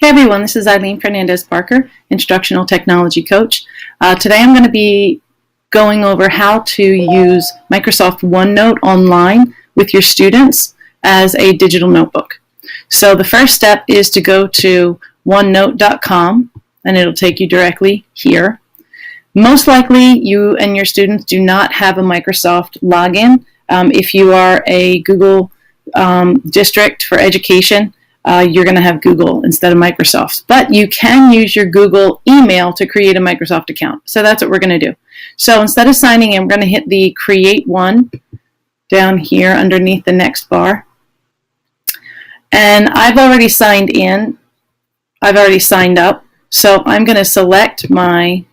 Hey everyone, this is Eileen Fernandez-Parker, Instructional Technology Coach. Today I'm going to be going over how to use Microsoft OneNote online with your students as a digital notebook. So the first step is to go to OneNote.com and it'll take you directly here. Most likely you and your students do not have a Microsoft login. If you are a Google district for education, you're going to have Google instead of Microsoft. But you can use your Google email to create a Microsoft account. So that's what we're going to do. So instead of signing in, we're going to hit the Create One down here underneath the next bar. And I've already signed in. I've already signed up. So I'm going to select my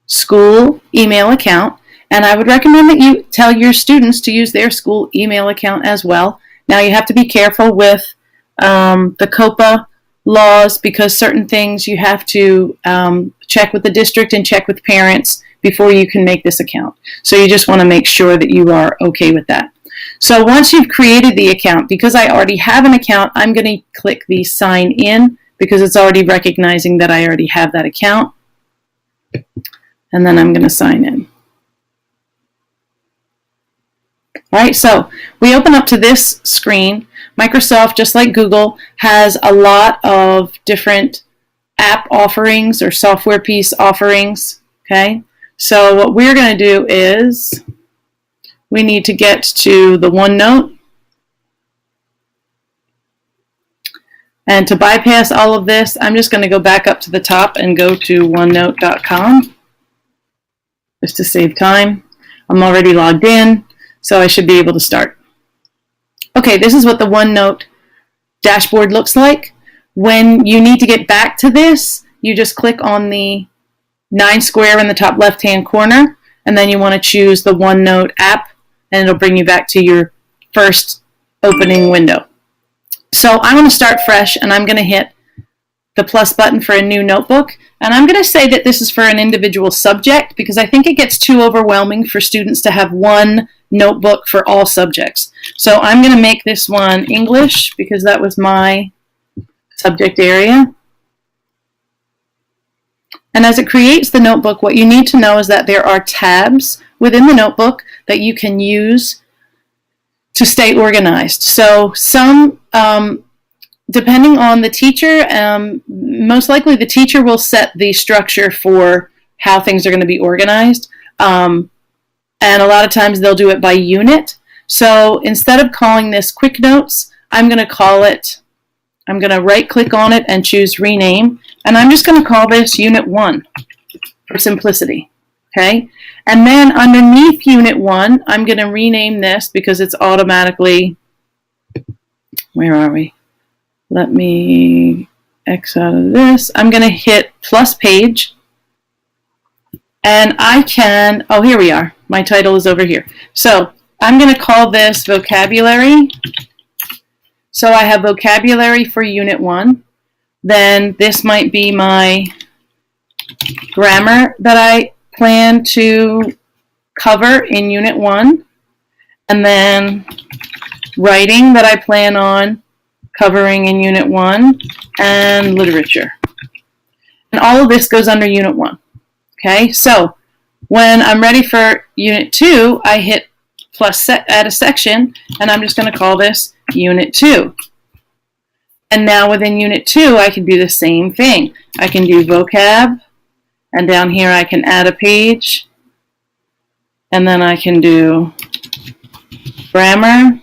school email account. And I would recommend that you tell your students to use their school email account as well. Now you have to be careful with the COPA laws, because certain things you have to check with the district and check with parents before you can make this account. So you just want to make sure that you are okay with that. So once you've created the account, because I already have an account, I'm going to click the sign in because it's already recognizing that I already have that account. And then I'm going to sign in. All right, so we open up to this screen. Microsoft, just like Google, has a lot of different app offerings or software piece offerings, okay? So what we're going to do is we need to get to the OneNote. And to bypass all of this, I'm just going to go back up to the top and go to OneNote.com just to save time. I'm already logged in, so I should be able to start. Okay, this is what the OneNote dashboard looks like. When you need to get back to this, you just click on the 9 square in the top left-hand corner, and then you want to choose the OneNote app, and it'll bring you back to your first opening window. So I'm going to start fresh, and I'm going to hit the plus button for a new notebook. And I'm going to say that this is for an individual subject because I think it gets too overwhelming for students to have one notebook for all subjects. So I'm going to make this one English because that was my subject area. And as it creates the notebook, what you need to know is that there are tabs within the notebook that you can use to stay organized. So some, depending on the teacher, most likely the teacher will set the structure for how things are going to be organized. And a lot of times they'll do it by unit. So instead of calling this Quick Notes, I'm going to right click on it and choose Rename. And I'm just going to call this Unit 1 for simplicity. Okay? And then underneath Unit 1, I'm going to rename this because it's automatically, where are we? Let me X out of this. I'm going to hit plus page. And I can, oh, here we are. My title is over here. So I'm going to call this vocabulary. So I have vocabulary for Unit 1. Then this might be my grammar that I plan to cover in Unit 1. And then writing that I plan on covering in Unit 1, and literature. And all of this goes under Unit 1. Okay, so when I'm ready for Unit 2, I hit plus add a section, and I'm just going to call this Unit 2. And now within Unit 2, I can do the same thing. I can do vocab, and down here I can add a page, and then I can do grammar,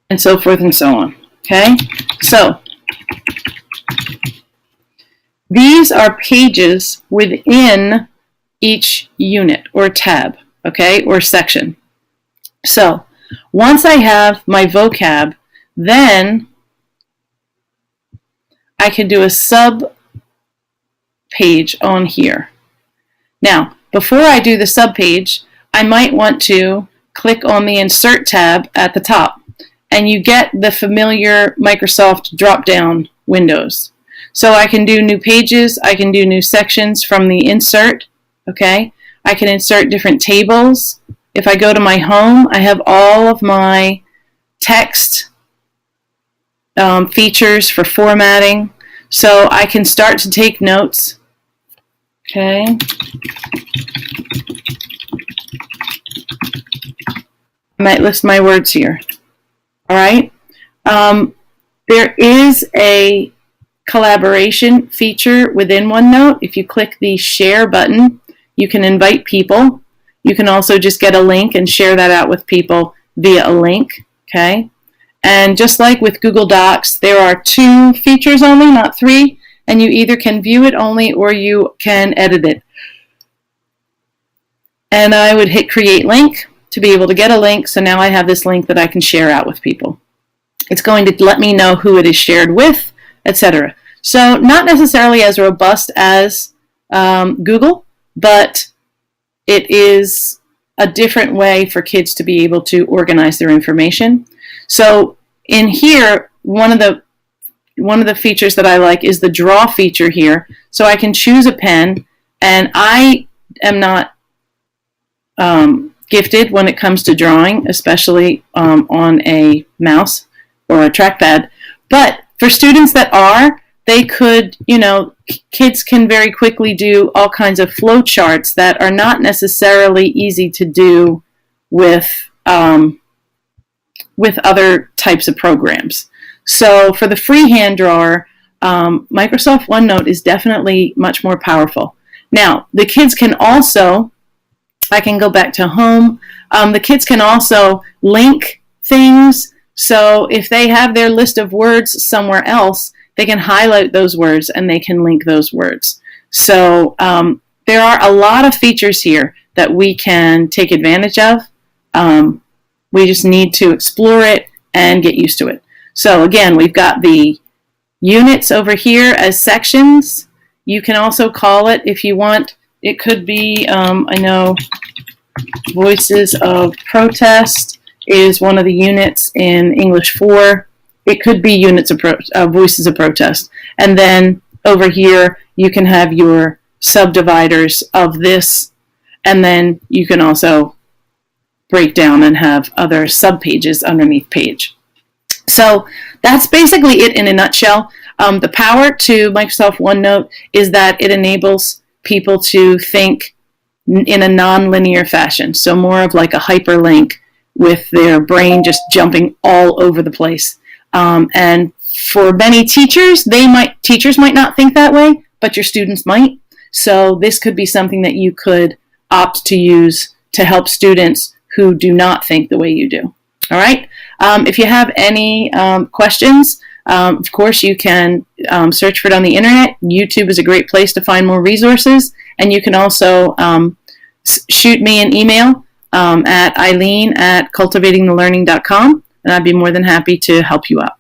and so forth and so on. Okay, so these are pages within each unit or tab, okay, or section. So once I have my vocab, then I can do a sub page on here. Now, before I do the sub page, I might want to click on the Insert tab at the top, and you get the familiar Microsoft drop-down windows. So I can do new pages, I can do new sections from the Insert, okay? I can insert different tables. If I go to my home, I have all of my text features for formatting. So I can start to take notes. Okay. I might list my words here. All right. There is a collaboration feature within OneNote. If you click the share button, you can invite people. You can also just get a link and share that out with people via a link. Okay. And just like with Google Docs, there are 2 features only, not 3, and you either can view it only or you can edit it. And I would hit create link to be able to get a link, so now I have this link that I can share out with people. It's going to let me know who it is shared with, etc. So not necessarily as robust as Google, but it is a different way for kids to be able to organize their information. So in here, one of the features that I like is the draw feature here. So I can choose a pen, and I am not gifted when it comes to drawing, especially on a mouse or a trackpad. But for students that are, they could, kids can very quickly do all kinds of flow charts that are not necessarily easy to do with other types of programs. So for the freehand drawer, Microsoft OneNote is definitely much more powerful. Now, the kids can also, I can go back to home, the kids can also link things. So if they have their list of words somewhere else, they can highlight those words and they can link those words. So there are a lot of features here that we can take advantage of. We just need to explore it and get used to it. So again, we've got the units over here as sections. You can also call it, if you want, it could be, I know Voices of Protest is one of the units in English 4. It could be units of Voices of Protest. And then over here, you can have your subdividers of this, and then you can also break down and have other subpages underneath page. So that's basically it in a nutshell. The power to Microsoft OneNote is that it enables people to think in a non-linear fashion. So more of like a hyperlink with their brain just jumping all over the place. And for many teachers, teachers might not think that way, but your students might. So this could be something that you could opt to use to help students who do not think the way you do. All right. If you have any questions, of course, you can search for it on the internet. YouTube is a great place to find more resources. And you can also shoot me an email at Eileen@cultivatingthelearning.com, and I'd be more than happy to help you out.